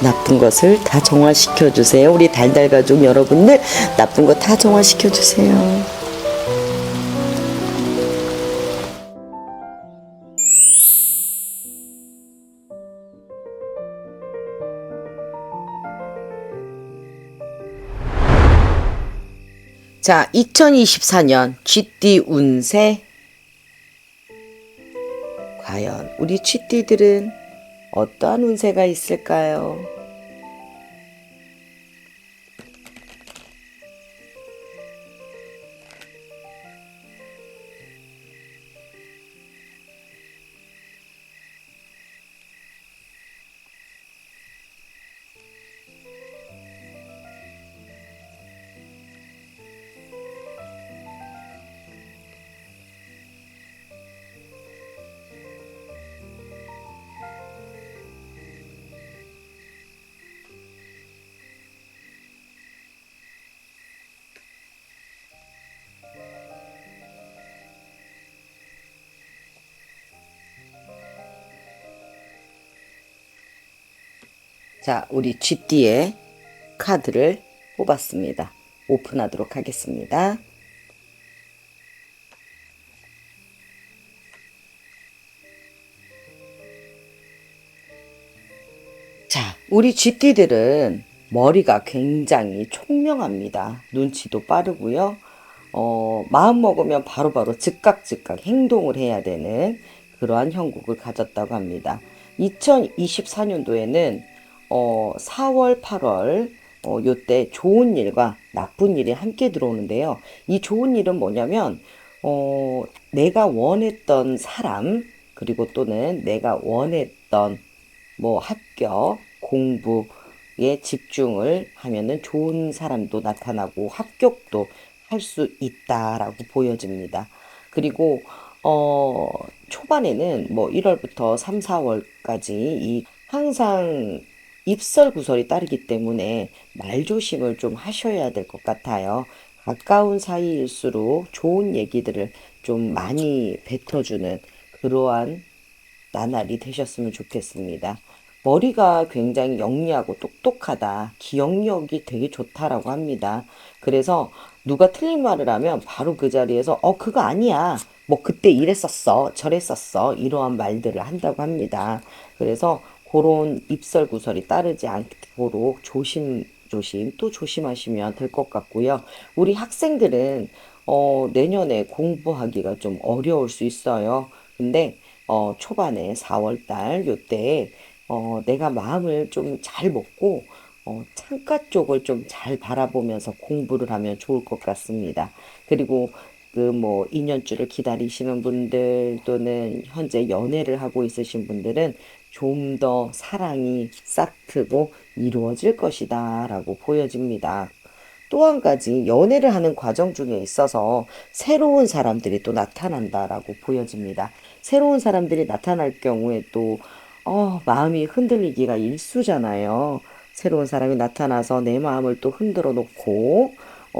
나쁜 것을 다 정화시켜 주세요. 우리 달달 가족 여러분들 나쁜 거 다 정화시켜 주세요. 자, 2024년 쥐띠 운세. 과연 우리 쥐띠들은 어떠한 운세가 있을까요? 자, 우리 쥐띠의 카드를 뽑았습니다. 오픈하도록 하겠습니다. 자, 우리 쥐띠들은 머리가 굉장히 총명합니다. 눈치도 빠르고요. 마음 먹으면 바로바로 즉각 행동을 해야 되는 그러한 형국을 가졌다고 합니다. 2024년도에는 4월, 8월 요때 좋은 일과 나쁜 일이 함께 들어오는데요. 이 좋은 일은 뭐냐면 내가 원했던 사람, 그리고 또는 내가 원했던 뭐 합격, 공부에 집중을 하면은 좋은 사람도 나타나고 합격도 할 수 있다라고 보여집니다. 그리고 초반에는 뭐 1월부터 3, 4월까지 이 항상 입설구설이 따르기 때문에 말조심을 좀 하셔야 될 것 같아요. 가까운 사이일수록 좋은 얘기들을 좀 많이 뱉어주는 그러한 나날이 되셨으면 좋겠습니다. 머리가 굉장히 영리하고 똑똑하다. 기억력이 되게 좋다라고 합니다. 그래서 누가 틀린 말을 하면 바로 그 자리에서 그거 아니야. 뭐 그때 이랬었어. 저랬었어. 이러한 말들을 한다고 합니다. 그래서 그런 입설구설이 따르지 않도록 조심조심 또 조심하시면 될 것 같고요. 우리 학생들은 내년에 공부하기가 좀 어려울 수 있어요. 근데 초반에 4월달 요때 내가 마음을 좀 잘 먹고 창가 쪽을 좀 잘 바라보면서 공부를 하면 좋을 것 같습니다. 그리고 그 뭐 2년주를 기다리시는 분들 또는 현재 연애를 하고 있으신 분들은 좀 더 사랑이 싹트고 이루어질 것이다 라고 보여집니다. 또 한 가지 연애를 하는 과정 중에 있어서 새로운 사람들이 또 나타난다라고 보여집니다. 새로운 사람들이 나타날 경우에 또 마음이 흔들리기가 일쑤잖아요. 새로운 사람이 나타나서 내 마음을 또 흔들어 놓고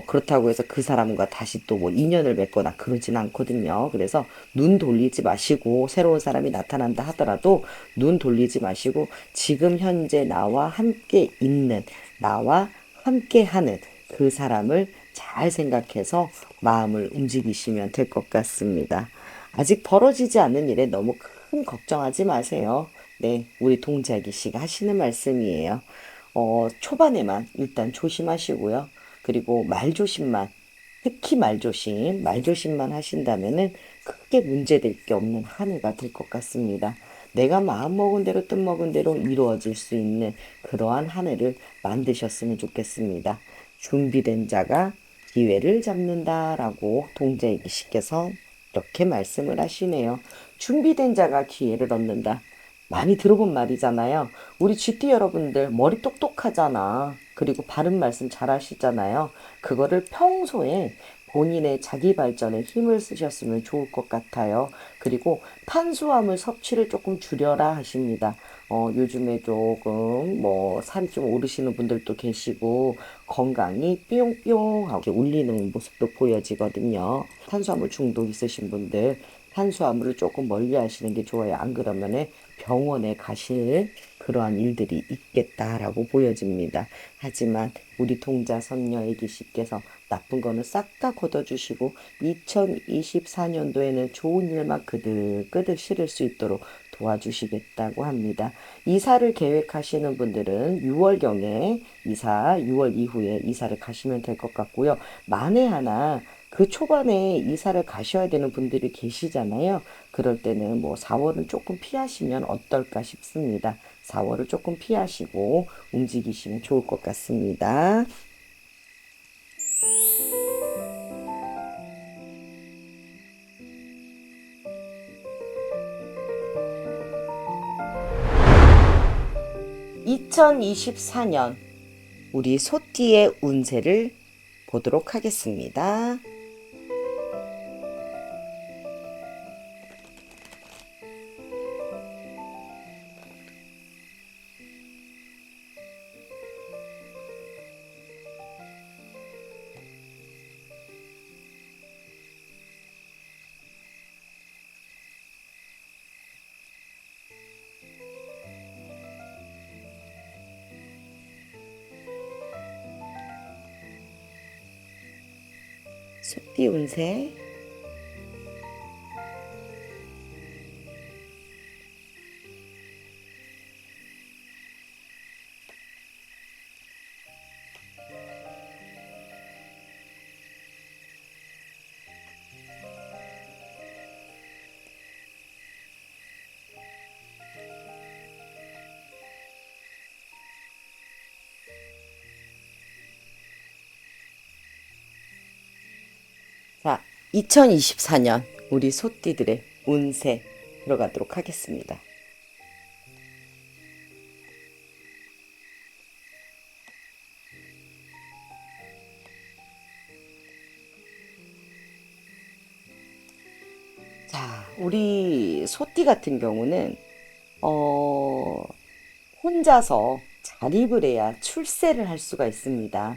그렇다고 해서 그 사람과 다시 또 뭐 인연을 맺거나 그러진 않거든요. 그래서 눈 돌리지 마시고 새로운 사람이 나타난다 하더라도 눈 돌리지 마시고 지금 현재 나와 함께 있는 나와 함께 하는 그 사람을 잘 생각해서 마음을 움직이시면 될 것 같습니다. 아직 벌어지지 않는 일에 너무 큰 걱정하지 마세요. 네, 우리 동자기 씨가 하시는 말씀이에요. 초반에만 일단 조심하시고요. 그리고 말조심만, 특히 말조심만 하신다면은 크게 문제될 게 없는 한 해가 될 것 같습니다. 내가 마음먹은 대로 뜻먹은 대로 이루어질 수 있는 그러한 한 해를 만드셨으면 좋겠습니다. 준비된 자가 기회를 잡는다라고 동자이기 씨께서 이렇게 말씀을 하시네요. 준비된 자가 기회를 얻는다. 많이 들어본 말이잖아요. 우리 GT 여러분들 머리 똑똑하잖아. 그리고 바른 말씀 잘 하시잖아요. 그거를 평소에 본인의 자기 발전에 힘을 쓰셨으면 좋을 것 같아요. 그리고 탄수화물 섭취를 조금 줄여라 하십니다. 요즘에 조금 뭐 살이 좀 오르시는 분들도 계시고 건강이 뿅뿅하게 울리는 모습도 보여지거든요. 탄수화물 중독 있으신 분들 탄수화물을 조금 멀리 하시는 게 좋아요. 안 그러면은 병원에 가실 그러한 일들이 있겠다라고 보여집니다. 하지만 우리 동자 선녀 애기씨께서 나쁜 거는 싹 다 걷어주시고 2024년도에는 좋은 일만 그득그득 실을 수 있도록 도와주시겠다고 합니다. 이사를 계획하시는 분들은 6월경에 6월 이후에 이사를 가시면 될 것 같고요. 만에 하나 그 초반에 이사를 가셔야 되는 분들이 계시잖아요. 그럴 때는 뭐 4월은 조금 피하시면 어떨까 싶습니다. 4월을 조금 피하시고 움직이시면 좋을 것 같습니다. 2024년 우리 소띠의 운세를 보도록 하겠습니다. 소띠 운세. 자, 2024년 우리 소띠들의 운세 들어가도록 하겠습니다. 자, 우리 소띠 같은 경우는 어, 혼자서 자립을 해야 출세를 할 수가 있습니다.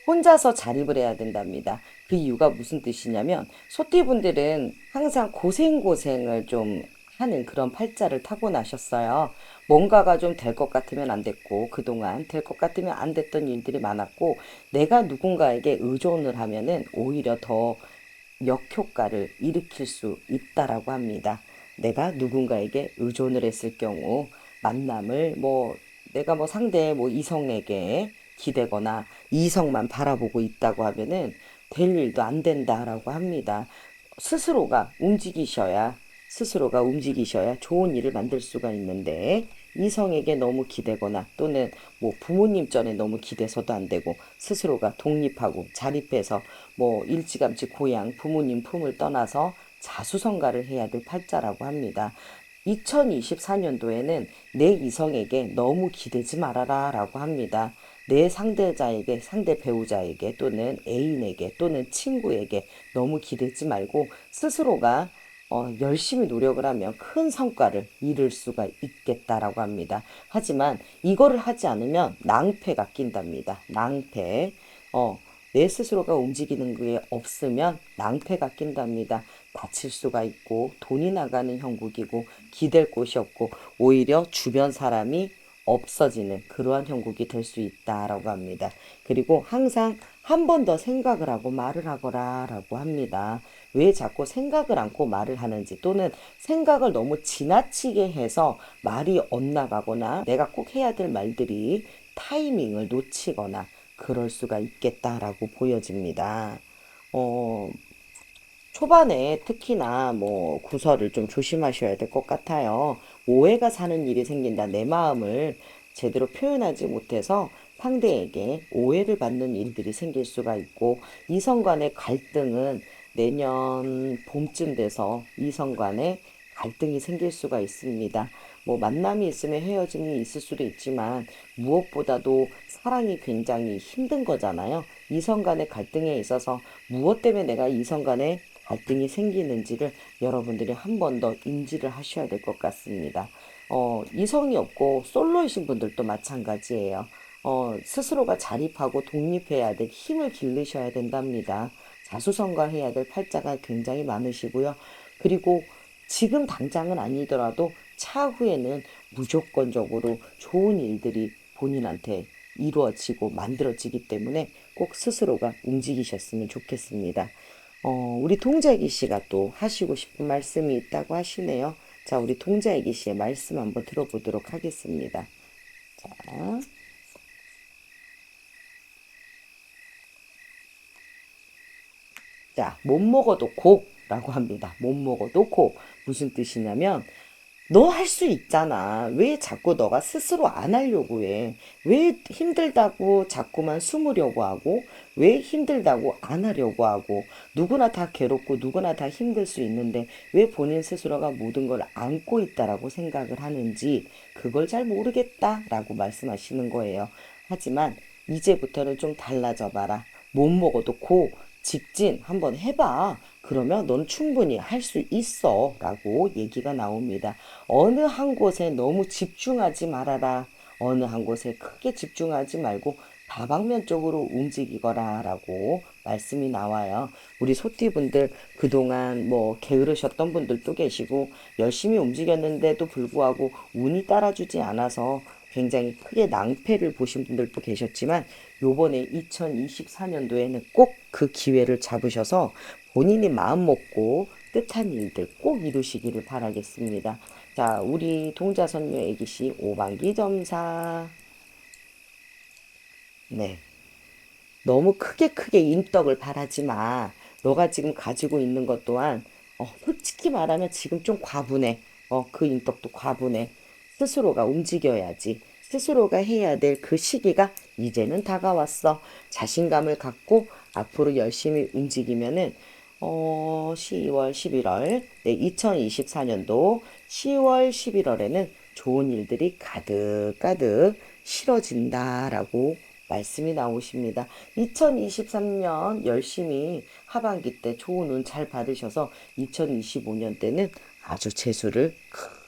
혼자서 자립을 해야 된답니다. 그 이유가 무슨 뜻이냐면 소띠분들은 항상 고생고생을 좀 하는 그런 팔자를 타고나셨어요. 뭔가가 좀 될 것 같으면 안 됐고 그동안 될 것 같으면 안 됐던 일들이 많았고 내가 누군가에게 의존을 하면은 오히려 더 역효과를 일으킬 수 있다라고 합니다. 내가 누군가에게 의존을 했을 경우 만남을 내가 상대 이성에게 기대거나 이성만 바라보고 있다고 하면은 될 일도 안 된다라고 합니다. 스스로가 움직이셔야 스스로가 움직이셔야 좋은 일을 만들 수가 있는데 이성에게 너무 기대거나 또는 부모님 전에 너무 기대서도 안 되고 스스로가 독립하고 자립해서 일찌감치 고향 부모님 품을 떠나서 자수성가를 해야 될 팔자라고 합니다. 2024년도에는 내 이성에게 너무 기대지 말아라 라고 합니다. 내 상대자에게, 상대 배우자에게 또는 애인에게 또는 친구에게 너무 기대지 말고 스스로가 열심히 노력을 하면 큰 성과를 이룰 수가 있겠다라고 합니다. 하지만 이거를 하지 않으면 낭패가 낀답니다. 낭패. 내 스스로가 움직이는 게 없으면 낭패가 낀답니다. 다칠 수가 있고 돈이 나가는 형국이고 기댈 곳이 없고 오히려 주변 사람이 없어지는 그러한 형국이 될 수 있다라고 합니다. 그리고 항상 한 번 더 생각을 하고 말을 하거라라고 합니다. 왜 자꾸 생각을 않고 말을 하는지 또는 생각을 너무 지나치게 해서 말이 엇나가거나 내가 꼭 해야 될 말들이 타이밍을 놓치거나 그럴 수가 있겠다라고 보여집니다. 어, 초반에 특히나 구설을 좀 조심하셔야 될 것 같아요. 오해가 사는 일이 생긴다. 내 마음을 제대로 표현하지 못해서 상대에게 오해를 받는 일들이 생길 수가 있고 이성 간의 갈등은 내년 봄쯤 돼서 이성 간의 갈등이 생길 수가 있습니다. 만남이 있으면 헤어짐이 있을 수도 있지만 무엇보다도 사랑이 굉장히 힘든 거잖아요. 이성 간의 갈등에 있어서 무엇 때문에 내가 이성 간의 갈등이 생기는지를 여러분들이 한 번 더 인지를 하셔야 될 것 같습니다. 이성이 없고 솔로이신 분들도 마찬가지예요. 스스로가 자립하고 독립해야 될 힘을 기르셔야 된답니다. 자수성가해야 될 팔자가 굉장히 많으시고요. 그리고 지금 당장은 아니더라도 차후에는 무조건적으로 좋은 일들이 본인한테 이루어지고 만들어지기 때문에 꼭 스스로가 움직이셨으면 좋겠습니다. 우리 동자애기 씨가 또 하시고 싶은 말씀이 있다고 하시네요. 자, 우리 동자애기 씨의 말씀 한번 들어보도록 하겠습니다. 자, 자, 못 먹어도 고라고 합니다. 못 먹어도 고. 무슨 뜻이냐면, 너 할 수 있잖아. 왜 자꾸 너가 스스로 안 하려고 해? 왜 힘들다고 자꾸만 숨으려고 하고, 왜 힘들다고 안 하려고 하고, 누구나 다 괴롭고 누구나 다 힘들 수 있는데, 왜 본인 스스로가 모든 걸 안고 있다라고 생각을 하는지, 그걸 잘 모르겠다라고 말씀하시는 거예요. 하지만, 이제부터는 좀 달라져 봐라. 못 먹어도 고, 직진 한번 해봐. 그러면 넌 충분히 할 수 있어. 라고 얘기가 나옵니다. 어느 한 곳에 너무 집중하지 말아라. 어느 한 곳에 크게 집중하지 말고 다방면적으로 움직이거라 라고 말씀이 나와요. 우리 소띠분들 그동안 뭐 게으르셨던 분들도 계시고 열심히 움직였는데도 불구하고 운이 따라주지 않아서 굉장히 크게 낭패를 보신 분들도 계셨지만 요번에 2024년도에는 꼭 그 기회를 잡으셔서 본인이 마음 먹고 뜻한 일들 꼭 이루시기를 바라겠습니다. 자, 우리 동자선녀 애기씨 5반기 점사. 네. 너무 크게 인덕을 바라지 마. 너가 지금 가지고 있는 것 또한, 솔직히 말하면 지금 좀 과분해. 그 인덕도 과분해. 스스로가 움직여야지. 스스로가 해야 될 그 시기가 이제는 다가왔어. 자신감을 갖고 앞으로 열심히 움직이면은, 10월, 11월, 네, 2024년도 10월, 11월에는 좋은 일들이 가득가득 실어진다라고 말씀이 나오십니다. 2023년 열심히 하반기 때 좋은 운 잘 받으셔서 2025년 때는 아주 재수를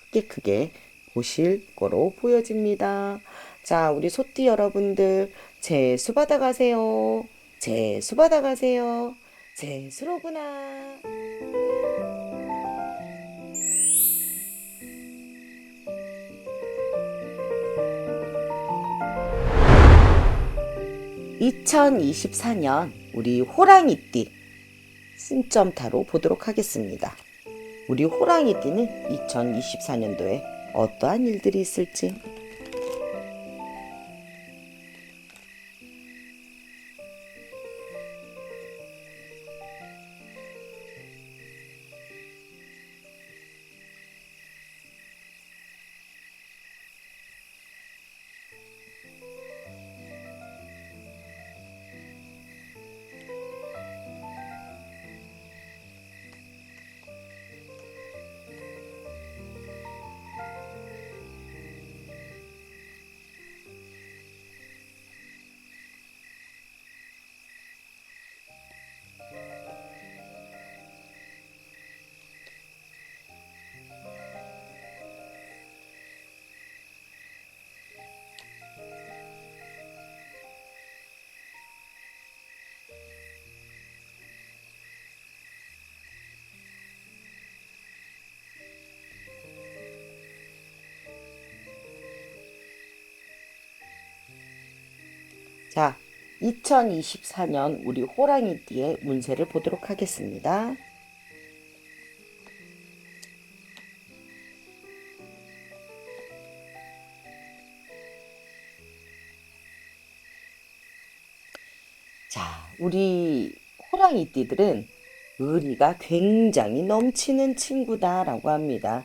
크게 보실 거로 보여집니다. 자, 우리 소띠 여러분들, 재수 받아가세요. 재수 받아가세요. 재수로구나. 2024년 우리 호랑이띠 승점타로 보도록 하겠습니다. 우리 호랑이띠는 2024년도에 어떠한 일들이 있을지. 자, 2024년 우리 호랑이띠의 운세를 보도록 하겠습니다. 자, 우리 호랑이띠들은 의리가 굉장히 넘치는 친구다라고 합니다.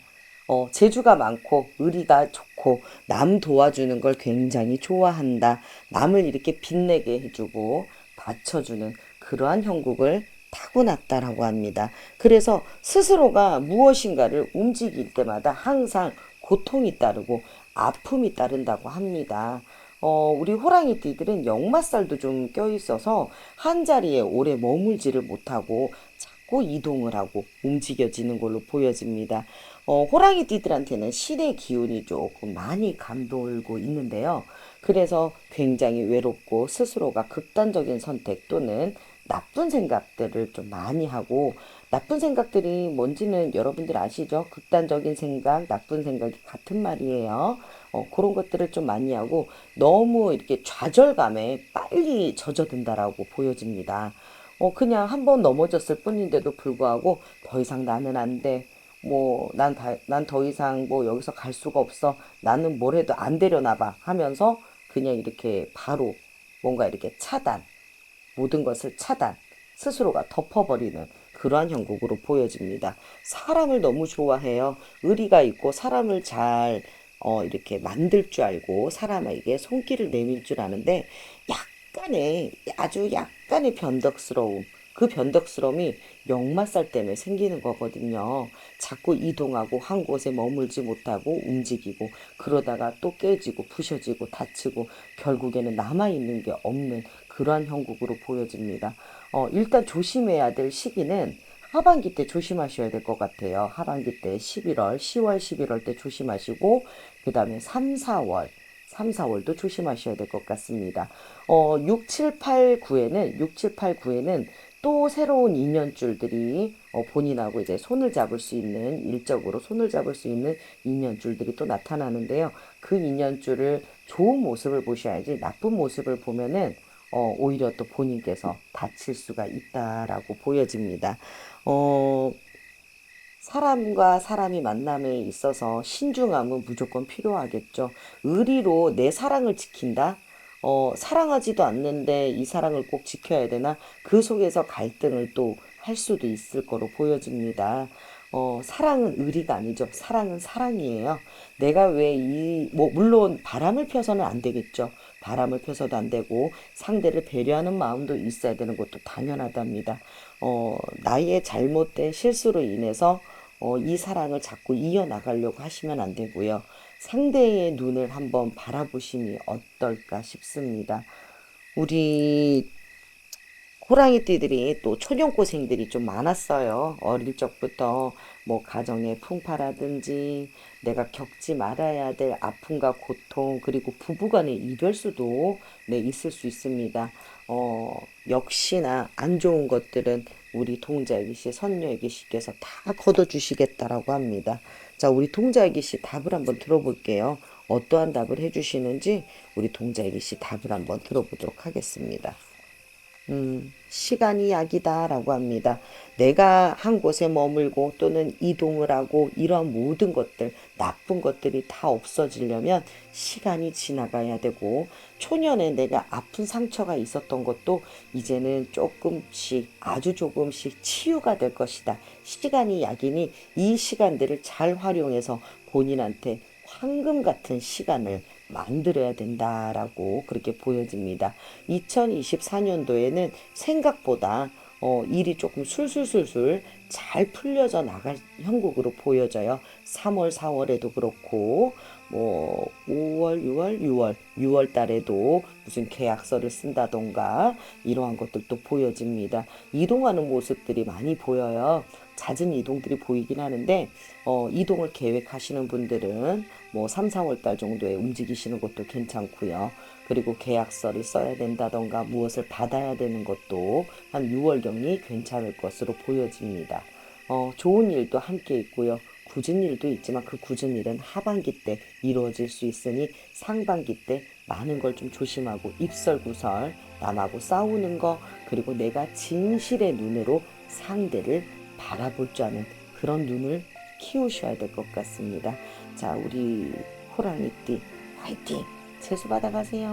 재주가 많고 의리가 좋고 남 도와주는 걸 굉장히 좋아한다. 남을 이렇게 빛내게 해주고 받쳐주는 그러한 형국을 타고났다라고 합니다. 그래서 스스로가 무엇인가를 움직일 때마다 항상 고통이 따르고 아픔이 따른다고 합니다. 우리 호랑이띠들은 역마살도 좀 껴있어서 한 자리에 오래 머물지를 못하고 자꾸 이동을 하고 움직여지는 걸로 보여집니다. 호랑이띠들한테는 신의 기운이 조금 많이 감돌고 있는데요. 그래서 굉장히 외롭고 스스로가 극단적인 선택 또는 나쁜 생각들을 좀 많이 하고, 나쁜 생각들이 뭔지는 여러분들 아시죠? 극단적인 생각, 나쁜 생각이 같은 말이에요. 그런 것들을 좀 많이 하고 너무 이렇게 좌절감에 빨리 젖어든다라고 보여집니다. 그냥 한번 넘어졌을 뿐인데도 불구하고 더 이상 나는 안 돼. 뭐, 난 더 이상 뭐 여기서 갈 수가 없어. 나는 뭘 해도 안 되려나 봐. 하면서 그냥 이렇게 바로 뭔가 이렇게 차단, 모든 것을 차단, 스스로가 덮어버리는 그러한 형국으로 보여집니다. 사람을 너무 좋아해요. 의리가 있고 사람을 잘 이렇게 만들 줄 알고 사람에게 손길을 내밀 줄 아는데 아주 약간의 변덕스러움, 그 변덕스러움이 역마살 때문에 생기는 거거든요. 자꾸 이동하고 한 곳에 머물지 못하고 움직이고 그러다가 또 깨지고 부셔지고 다치고 결국에는 남아있는 게 없는 그러한 형국으로 보여집니다. 일단 조심해야 될 시기는 하반기 때 조심하셔야 될 것 같아요. 하반기 때 11월, 10월, 11월 때 조심하시고, 그 다음에 3, 4월도 조심하셔야 될 것 같습니다. 6, 7, 8, 9에는 또 새로운 인연줄들이 본인하고 이제 손을 잡을 수 있는, 일적으로 손을 잡을 수 있는 인연줄들이 또 나타나는데요. 그 인연줄을 좋은 모습을 보셔야지 나쁜 모습을 보면은 오히려 또 본인께서 다칠 수가 있다라고 보여집니다. 어, 사람과 사람이 만남에 있어서 신중함은 무조건 필요하겠죠. 의리로 내 사랑을 지킨다? 사랑하지도 않는데 이 사랑을 꼭 지켜야 되나? 그 속에서 갈등을 또 할 수도 있을 거로 보여집니다. 사랑은 의리가 아니죠. 사랑은 사랑이에요. 내가 뭐, 물론 바람을 펴서는 안 되겠죠. 바람을 펴서도 안 되고 상대를 배려하는 마음도 있어야 되는 것도 당연하답니다. 나의 잘못된 실수로 인해서 이 사랑을 자꾸 이어나가려고 하시면 안 되고요. 상대의 눈을 한번 바라보심이 어떨까 싶습니다. 우리 호랑이띠들이 또 초년고생들이 좀 많았어요. 어릴 적부터 뭐 가정의 풍파라든지 내가 겪지 말아야 될 아픔과 고통 그리고 부부간의 이별수도 네, 있을 수 있습니다. 역시나 안 좋은 것들은 우리 동자애기씨, 선녀애기씨께서 다 걷어주시겠다라고 합니다. 자, 우리 동자애기씨 답을 한번 들어볼게요. 어떠한 답을 해주시는지 우리 동자애기씨 답을 한번 들어보도록 하겠습니다. 시간이 약이다라고 합니다. 내가 한 곳에 머물고 또는 이동을 하고 이런 모든 것들, 나쁜 것들이 다 없어지려면 시간이 지나가야 되고, 초년에 내가 아픈 상처가 있었던 것도 이제는 조금씩, 아주 조금씩 치유가 될 것이다. 시간이 약이니 이 시간들을 잘 활용해서 본인한테 황금 같은 시간을 만들어야 된다라고 그렇게 보여집니다. 2024년도에는 생각보다 일이 조금 술술술술 잘 풀려져 나갈 형국으로 보여져요. 3월, 4월에도 그렇고 뭐 5월, 6월 달에도 무슨 계약서를 쓴다던가 이러한 것들도 보여집니다. 이동하는 모습들이 많이 보여요. 잦은 이동들이 보이긴 하는데 이동을 계획하시는 분들은 뭐 3, 4월 달 정도에 움직이시는 것도 괜찮고요. 그리고 계약서를 써야 된다던가 무엇을 받아야 되는 것도 한 6월경이 괜찮을 것으로 보여집니다. 좋은 일도 함께 있고요. 굳은 일도 있지만 그 굳은 일은 하반기 때 이루어질 수 있으니 상반기 때 많은 걸 좀 조심하고 입설구설, 남하고 싸우는 거, 그리고 내가 진실의 눈으로 상대를 바라볼 줄 아는 그런 눈을 키우셔야 될 것 같습니다. 자, 우리 호랑이띠 화이팅! 재수 받아가세요.